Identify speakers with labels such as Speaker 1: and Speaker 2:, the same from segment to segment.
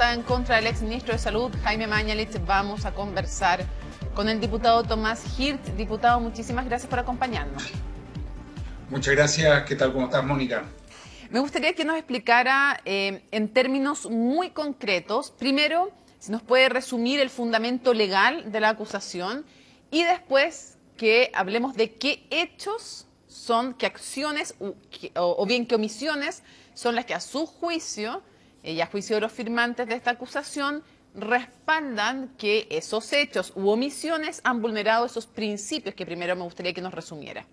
Speaker 1: denuncia en contra del exministro de Salud, Jaime Mañalich. Vamos a conversar con el diputado Tomás Hirt. Diputado, muchísimas gracias por acompañarnos.
Speaker 2: Muchas gracias. ¿Qué tal? ¿Cómo estás, Mónica?
Speaker 1: Me gustaría que nos explicara en términos muy concretos, primero, si nos puede resumir el fundamento legal de la acusación y después que hablemos de qué hechos son, qué acciones o bien qué omisiones son las que a su juicio y a juicio de los firmantes de esta acusación respaldan que esos hechos u omisiones han vulnerado esos principios que primero me gustaría que nos resumiera.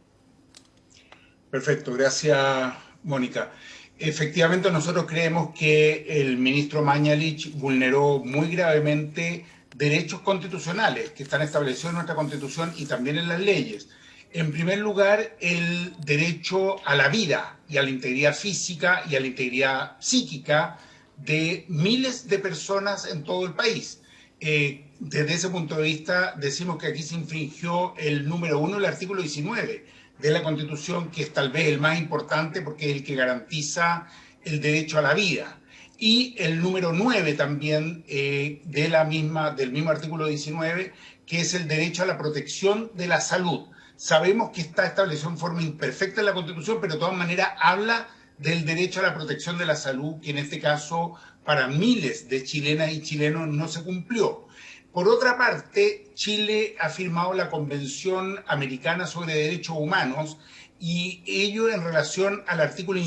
Speaker 2: Perfecto, gracias, Mónica. Efectivamente, nosotros creemos que el ministro Mañalich vulneró muy gravemente derechos constitucionales que están establecidos en nuestra Constitución y también en las leyes. En primer lugar, el derecho a la vida y a la integridad física y a la integridad psíquica de miles de personas en todo el país. Desde ese punto de vista, decimos que aquí se infringió el número 1, el artículo 19 de la Constitución, que es tal vez el más importante porque es el que garantiza el derecho a la vida. Y el número 9 también del mismo artículo 19, que es el derecho a la protección de la salud. Sabemos que está establecido en forma imperfecta en la Constitución, pero de todas maneras habla del derecho a la protección de la salud, que en este caso para miles de chilenas y chilenos no se cumplió. Por otra parte, Chile ha firmado la Convención Americana sobre Derechos Humanos y ello en relación al artículo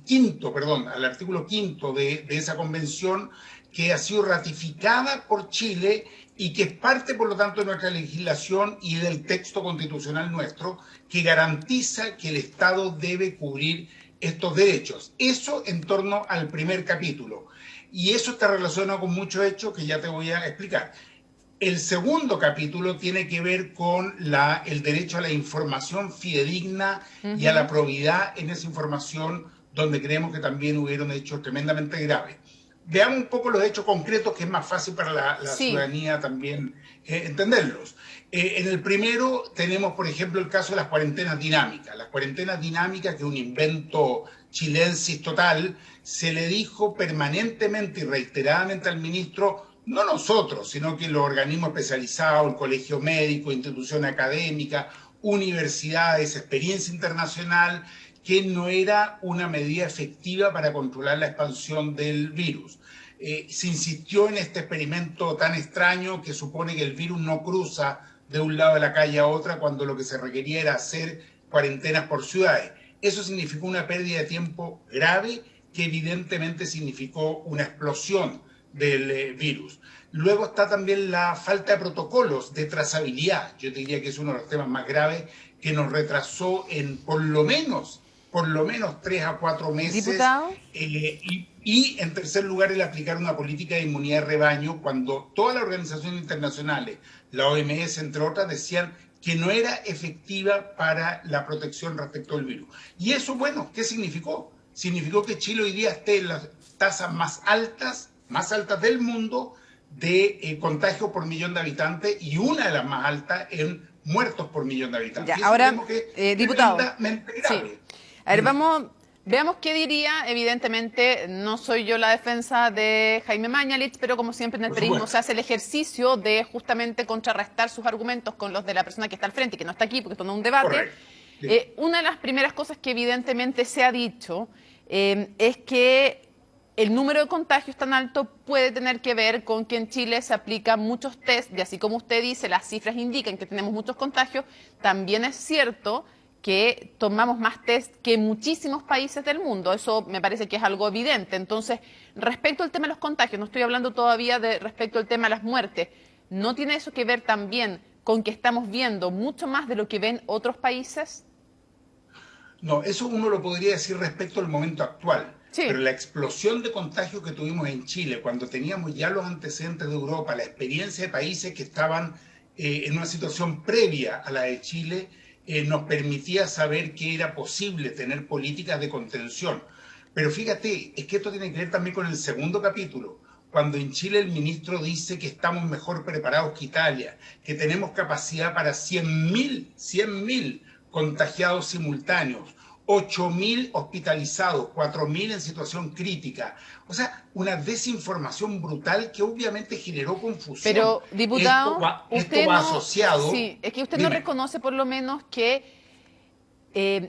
Speaker 2: quinto de esa convención, que ha sido ratificada por Chile y que es parte, por lo tanto, de nuestra legislación y del texto constitucional nuestro, que garantiza que el Estado debe cubrir estos derechos. Eso en torno al primer capítulo. Y eso está relacionado con muchos hechos que ya te voy a explicar. El segundo capítulo tiene que ver con el derecho a la información fidedigna y a la probidad en esa información, donde creemos que también hubieron hechos tremendamente graves. Veamos un poco los hechos concretos, que es más fácil para la ciudadanía también entenderlos. En el primero tenemos, por ejemplo, el caso de las cuarentenas dinámicas. Las cuarentenas dinámicas, que es un invento chilensis total, se le dijo permanentemente y reiteradamente al ministro, no nosotros, sino que los organismos especializados, el colegio médico, instituciones académicas, universidades, experiencia internacional, que no era una medida efectiva para controlar la expansión del virus. Se insistió en este experimento tan extraño que supone que el virus no cruza de un lado de la calle a otra, cuando lo que se requería era hacer cuarentenas por ciudades. Eso significó una pérdida de tiempo grave, que evidentemente significó una explosión del virus. Luego está también la falta de protocolos de trazabilidad. Yo diría que es uno de los temas más graves, que nos retrasó en por lo menos 3 a 4 meses.
Speaker 1: ¿Diputado?
Speaker 2: Y en tercer lugar, el aplicar una política de inmunidad de rebaño, cuando todas las organizaciones internacionales, la OMS entre otras, decían que no era efectiva para la protección respecto al virus. Y eso, bueno, ¿qué significó? Significó que Chile hoy día esté en las tasas más altas del mundo de contagio por millón de habitantes, y una de las más altas en muertos por millón de habitantes.
Speaker 1: Ya, ahora,
Speaker 2: que
Speaker 1: diputado,
Speaker 2: grave.
Speaker 1: Sí. A ver, veamos qué diría. Evidentemente, no soy yo la defensa de Jaime Mañalich, pero como siempre en el periodismo se hace el ejercicio de justamente contrarrestar sus argumentos con los de la persona que está al frente y que no está aquí, porque esto no es un debate. Una de las primeras cosas que evidentemente se ha dicho es que el número de contagios tan alto puede tener que ver con que en Chile se aplican muchos test, y así como usted dice, las cifras indican que tenemos muchos contagios. También es cierto que tomamos más test que muchísimos países del mundo. Eso me parece que es algo evidente. Entonces, respecto al tema de los contagios, no estoy hablando todavía respecto al tema de las muertes, ¿no tiene eso que ver también con que estamos viendo mucho más de lo que ven otros países?
Speaker 2: No, eso uno lo podría decir respecto al momento actual.
Speaker 1: Sí.
Speaker 2: Pero la explosión de contagios que tuvimos en Chile, cuando teníamos ya los antecedentes de Europa, la experiencia de países que estaban en una situación previa a la de Chile, nos permitía saber que era posible tener políticas de contención. Pero fíjate, es que esto tiene que ver también con el segundo capítulo, cuando en Chile el ministro dice que estamos mejor preparados que Italia, que tenemos capacidad para 100.000 contagiados simultáneos, 8.000 hospitalizados, 4.000 en situación crítica. O sea, una desinformación brutal que obviamente generó confusión.
Speaker 1: Pero, diputado,
Speaker 2: Esto va asociado...
Speaker 1: Sí, es que usted no
Speaker 2: Dime.
Speaker 1: reconoce por lo menos que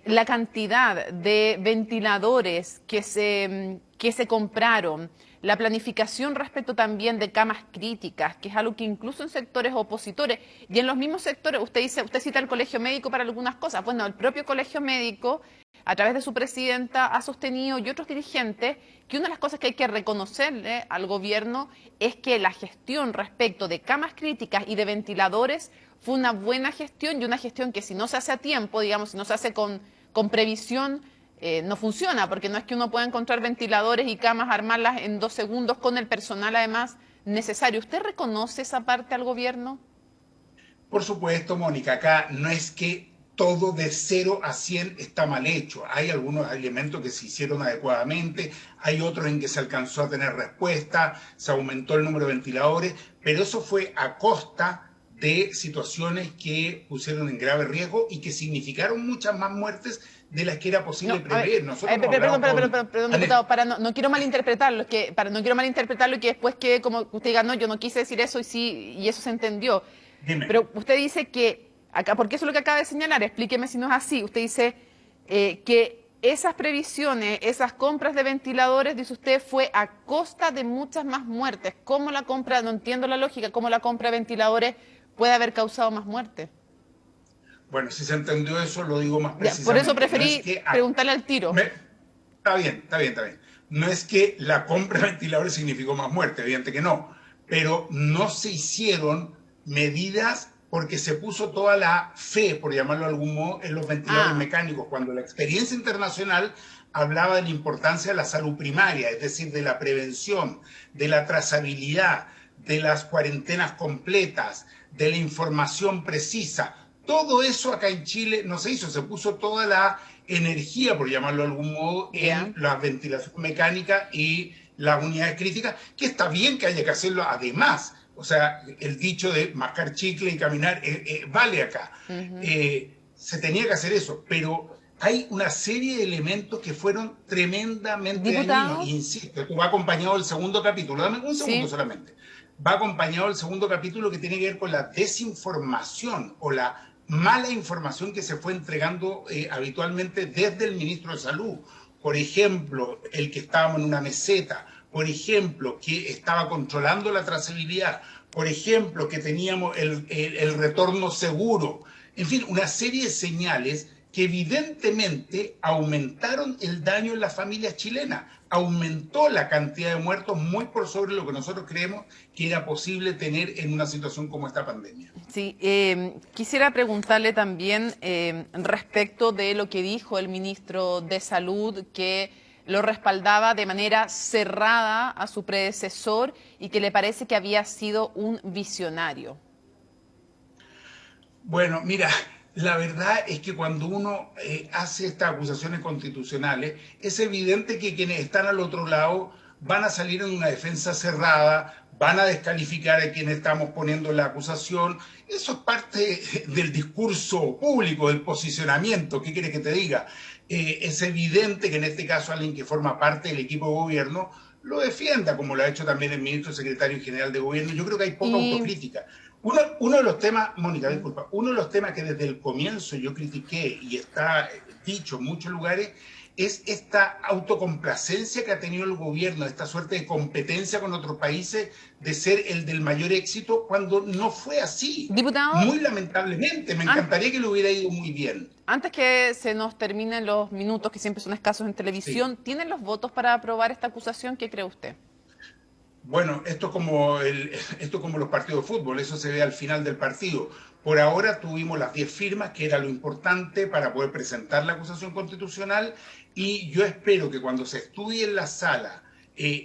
Speaker 1: la cantidad de ventiladores que se compraron, la planificación respecto también de camas críticas, que es algo que incluso en sectores opositores y en los mismos sectores, usted cita el colegio médico para algunas cosas. Bueno, el propio colegio médico, a través de su presidenta, ha sostenido, y otros dirigentes, que una de las cosas que hay que reconocerle al gobierno es que la gestión respecto de camas críticas y de ventiladores fue una buena gestión, y una gestión que si no se hace a tiempo, digamos, si no se hace con previsión, no funciona, porque no es que uno pueda encontrar ventiladores y camas, armarlas en 2 segundos con el personal además necesario. ¿Usted reconoce esa parte al gobierno?
Speaker 2: Por supuesto, Mónica, acá no es que todo de 0 a 100 está mal hecho. Hay algunos elementos que se hicieron adecuadamente, hay otros en que se alcanzó a tener respuesta, se aumentó el número de ventiladores, pero eso fue a costa de situaciones que pusieron en grave riesgo y que significaron muchas más muertes de las que era posible prever.
Speaker 1: Perdón, diputado, no quiero malinterpretarlo, no quiero malinterpretarlo y que después quede como usted diga, no, yo no quise decir eso y eso se entendió.
Speaker 2: Dime.
Speaker 1: Pero usted dice que, acá, porque eso es lo que acaba de señalar, explíqueme si no es así, usted dice que esas previsiones, esas compras de ventiladores, dice usted, fue a costa de muchas más muertes. ¿Cómo la compra, no entiendo la lógica, cómo la compra de ventiladores puede haber causado más muertes?
Speaker 2: Bueno, si se entendió eso, lo digo más precisamente.
Speaker 1: Por eso preferí preguntarle al tiro.
Speaker 2: Está bien. No es que la compra de ventiladores significó más muerte, evidente que no, pero no se hicieron medidas porque se puso toda la fe, por llamarlo de algún modo, en los ventiladores mecánicos, cuando la experiencia internacional hablaba de la importancia de la salud primaria, es decir, de la prevención, de la trazabilidad, de las cuarentenas completas, de la información precisa. Todo eso acá en Chile no se hizo, se puso toda la energía, por llamarlo de algún modo, en la ventilación mecánica y las unidades críticas, que está bien que haya que hacerlo además. O sea, el dicho de mascar chicle y caminar vale acá. Se tenía que hacer eso, pero hay una serie de elementos que fueron tremendamente dañinos. Insisto, esto va acompañado del segundo capítulo. Dame un segundo solamente. Va acompañado del segundo capítulo que tiene que ver con la desinformación o la mala información que se fue entregando habitualmente desde el ministro de Salud. Por ejemplo, el que estábamos en una meseta, por ejemplo, que estaba controlando la trazabilidad, por ejemplo, que teníamos el retorno seguro. En fin, una serie de señales que evidentemente aumentaron el daño en las familias chilenas, aumentó la cantidad de muertos muy por sobre lo que nosotros creemos que era posible tener en una situación como esta pandemia.
Speaker 1: Sí, quisiera preguntarle también respecto de lo que dijo el ministro de Salud, que lo respaldaba de manera cerrada a su predecesor y que le parece que había sido un visionario.
Speaker 2: Bueno, mira, la verdad es que cuando uno hace estas acusaciones constitucionales, es evidente que quienes están al otro lado van a salir en una defensa cerrada, van a descalificar a quienes estamos poniendo la acusación. Eso es parte del discurso público, del posicionamiento. ¿Qué quiere que te diga? Es evidente que en este caso alguien que forma parte del equipo de gobierno lo defienda, como lo ha hecho también el ministro secretario general de gobierno. Yo creo que hay poca autocrítica. Uno de los temas, Mónica, disculpa, uno de los temas que desde el comienzo yo critiqué y está dicho en muchos lugares es esta autocomplacencia que ha tenido el gobierno, esta suerte de competencia con otros países de ser el del mayor éxito cuando no fue así.
Speaker 1: Diputado,
Speaker 2: muy lamentablemente, me encantaría que le hubiera ido muy bien.
Speaker 1: Antes que se nos terminen los minutos, que siempre son escasos en televisión, sí. ¿Tienen los votos para aprobar esta acusación? ¿Qué cree usted?
Speaker 2: Bueno, esto es como los partidos de fútbol, eso se ve al final del partido. Por ahora tuvimos las 10 firmas, que era lo importante para poder presentar la acusación constitucional, y yo espero que cuando se estudie en la sala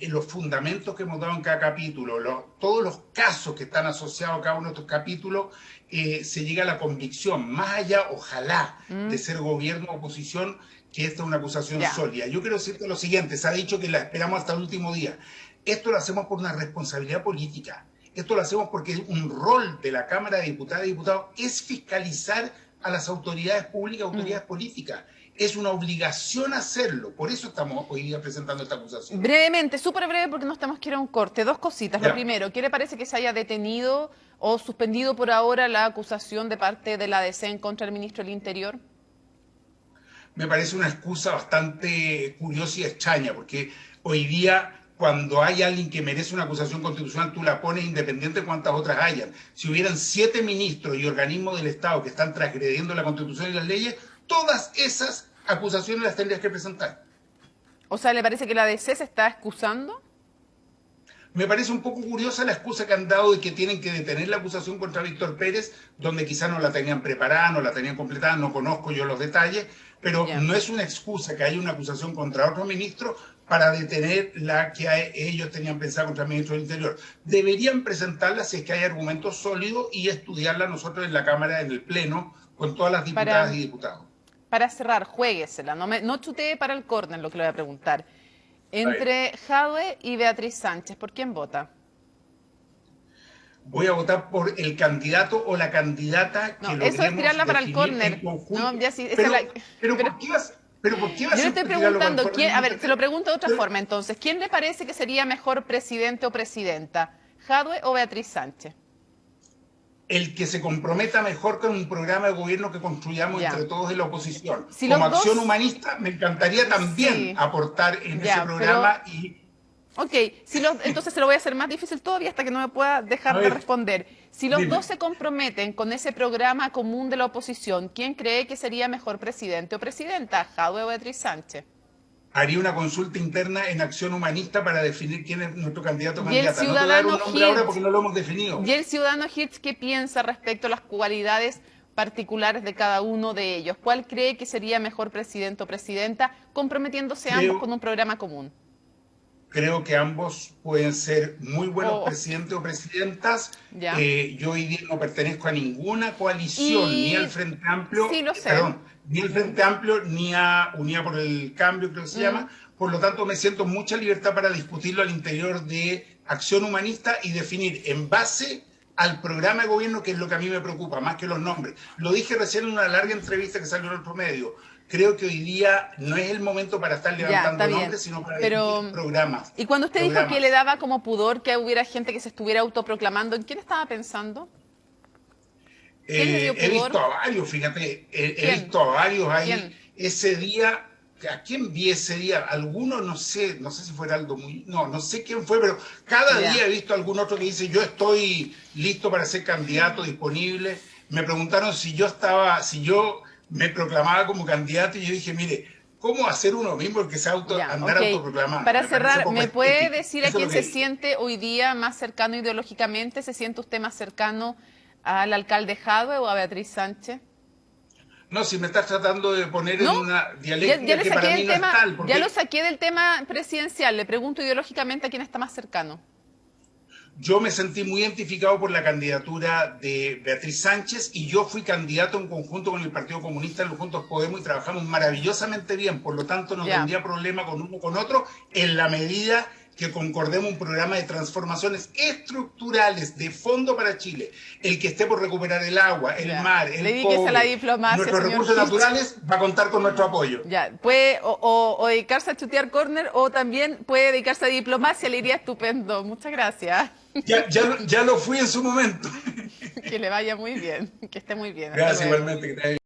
Speaker 2: los fundamentos que hemos dado en cada capítulo, todos los casos que están asociados a cada uno de estos capítulos, se llegue a la convicción, más allá, ojalá, de ser gobierno o oposición, que esta es una acusación sólida. Yo quiero decirte lo siguiente, se ha dicho que la esperamos hasta el último día. Esto lo hacemos por una responsabilidad política. Esto lo hacemos porque un rol de la Cámara de Diputadas y Diputados es fiscalizar a las autoridades públicas, autoridades políticas. es una obligación hacerlo. Por eso estamos hoy día presentando esta acusación.
Speaker 1: Brevemente, súper breve porque nos tenemos que ir a un corte. Dos cositas.
Speaker 2: Ya.
Speaker 1: Lo primero, ¿qué le parece que se haya detenido o suspendido por ahora la acusación de parte de la DC en contra del ministro del Interior?
Speaker 2: Me parece una excusa bastante curiosa y extraña, porque hoy día, cuando hay alguien que merece una acusación constitucional, tú la pones independiente de cuántas otras hayan. Si hubieran 7 ministros y organismos del Estado que están transgrediendo la Constitución y las leyes, todas esas acusaciones las tendrías que presentar.
Speaker 1: O sea, ¿le parece que la DC se está excusando?
Speaker 2: Me parece un poco curiosa la excusa que han dado de que tienen que detener la acusación contra Víctor Pérez, donde quizás no la tenían preparada, no la tenían completada, no conozco yo los detalles, pero
Speaker 1: Ya.
Speaker 2: no es una excusa que haya una acusación contra otro ministro para detener la que ellos tenían pensada contra el ministro del Interior. Deberían presentarla si es que hay argumentos sólidos y estudiarla nosotros en la Cámara, en el Pleno, con todas las diputadas y diputados.
Speaker 1: Para cerrar, juéguesela. No chutee para el córner lo que le voy a preguntar. Entre Jadwe y Beatriz Sánchez, ¿por quién vota?
Speaker 2: Voy a votar por el candidato o la candidata que
Speaker 1: No,
Speaker 2: logremos
Speaker 1: eso es tirarla para el
Speaker 2: definir
Speaker 1: córner.
Speaker 2: en conjunto.
Speaker 1: No, ya sí, esa
Speaker 2: pero,
Speaker 1: es la-
Speaker 2: pero,
Speaker 1: pero-
Speaker 2: ¿por qué vas, pero ¿por qué vas
Speaker 1: Yo le
Speaker 2: a
Speaker 1: estoy
Speaker 2: tirarlo para el
Speaker 1: preguntando,
Speaker 2: córner?
Speaker 1: quién, a ver, se lo pregunto de otra
Speaker 2: Pero-
Speaker 1: forma entonces. ¿Quién le parece que sería mejor presidente o presidenta? ¿Jadwe o Beatriz Sánchez?
Speaker 2: El que se comprometa mejor con un programa de gobierno que construyamos
Speaker 1: Ya.
Speaker 2: entre todos en la oposición.
Speaker 1: Si
Speaker 2: Como
Speaker 1: los dos-
Speaker 2: acción humanista, me encantaría también
Speaker 1: Sí.
Speaker 2: aportar en
Speaker 1: Ya,
Speaker 2: ese programa
Speaker 1: pero-
Speaker 2: y
Speaker 1: Ok, entonces se lo voy a hacer más difícil todavía hasta que no me pueda dejar
Speaker 2: A
Speaker 1: de
Speaker 2: ver,
Speaker 1: responder. Si los
Speaker 2: dime.
Speaker 1: dos se comprometen con ese programa común de la oposición, ¿quién cree que sería mejor presidente o presidenta? ¿Jadwe o Beatriz Sánchez?
Speaker 2: haría una consulta interna en acción humanista para definir quién es nuestro candidato o
Speaker 1: Y el
Speaker 2: candidata. No te voy a dar un
Speaker 1: ciudadano
Speaker 2: nombre ahora
Speaker 1: Hirsch.
Speaker 2: porque no lo hemos definido.
Speaker 1: ¿Y el ciudadano Hirsch qué piensa respecto a las cualidades particulares de cada uno de ellos? ¿Cuál cree que sería mejor presidente o presidenta comprometiéndose ambos con un programa común?
Speaker 2: Creo que ambos pueden ser muy buenos
Speaker 1: Oh.
Speaker 2: presidentes o presidentas.
Speaker 1: Ya.
Speaker 2: Yo hoy día no pertenezco a ninguna coalición,
Speaker 1: Y-
Speaker 2: ni al Frente Amplio,
Speaker 1: Sí, lo sé.
Speaker 2: ni al Frente Amplio, ni a Unidad por el Cambio, creo que se llama. Por lo tanto, me siento mucha libertad para discutirlo al interior de Acción Humanista y definir en base al programa de gobierno, que es lo que a mí me preocupa, más que los nombres. Lo dije recién en una larga entrevista que salió en otro medio. Creo que hoy día no es el momento para estar levantando
Speaker 1: está bien.
Speaker 2: nombres, sino para
Speaker 1: Pero-
Speaker 2: definir programas.
Speaker 1: Y cuando usted dijo
Speaker 2: Programas.
Speaker 1: que le daba como pudor que hubiera gente que se estuviera autoproclamando, ¿en quién estaba pensando? ¿Quién le dio
Speaker 2: He
Speaker 1: pudor?
Speaker 2: visto a varios, fíjate, he
Speaker 1: ¿Quién?
Speaker 2: visto a varios ahí.
Speaker 1: ¿Quién?
Speaker 2: Ese día, ¿a quién vi ese día? Algunos, no sé si fue Aldo Muñoz, no sé quién fue, pero cada
Speaker 1: Ya.
Speaker 2: día he visto a algún otro que dice, yo estoy listo para ser candidato, disponible. Me preguntaron si yo me proclamaba como candidato y yo dije, mire, ¿cómo hacer uno mismo el que se
Speaker 1: Ya,
Speaker 2: andar
Speaker 1: ok.
Speaker 2: autoproclamando?
Speaker 1: Para
Speaker 2: Me parece
Speaker 1: cerrar,
Speaker 2: poco
Speaker 1: ¿me puede
Speaker 2: estético.
Speaker 1: decir a
Speaker 2: Eso es
Speaker 1: quién
Speaker 2: lo
Speaker 1: se
Speaker 2: que-
Speaker 1: siente hoy día más cercano ideológicamente? ¿Se siente usted más cercano al alcalde Jadwe o a Beatriz Sánchez?
Speaker 2: No, si me estás tratando de poner
Speaker 1: ¿No?
Speaker 2: en una
Speaker 1: Ya,
Speaker 2: dialéctica
Speaker 1: ya le
Speaker 2: que para
Speaker 1: saqué
Speaker 2: mí
Speaker 1: el
Speaker 2: no
Speaker 1: tema,
Speaker 2: es tal. Porque
Speaker 1: ya lo saqué del tema presidencial. Le pregunto ideológicamente a quién está más cercano.
Speaker 2: yo me sentí muy identificado por la candidatura de Beatriz Sánchez y yo fui candidato en conjunto con el Partido Comunista en los Juntos Podemos y trabajamos maravillosamente bien. Por lo tanto, no
Speaker 1: Ya.
Speaker 2: tendría problema con uno o con otro en la medida que concordemos un programa de transformaciones estructurales de fondo para Chile. El que esté por recuperar el agua, el
Speaker 1: Ya.
Speaker 2: mar, el
Speaker 1: Dedíquese a
Speaker 2: cobre,
Speaker 1: la diplomacia,
Speaker 2: nuestros
Speaker 1: señor
Speaker 2: recursos
Speaker 1: Hitch.
Speaker 2: naturales, va a contar con nuestro apoyo.
Speaker 1: Ya, puede o dedicarse a chutear corner o también puede dedicarse a diplomacia, le iría estupendo. Muchas gracias.
Speaker 2: Ya lo fui en su momento.
Speaker 1: Que le vaya muy bien, que esté muy bien. Hasta
Speaker 2: Gracias
Speaker 1: luego.
Speaker 2: igualmente. Que te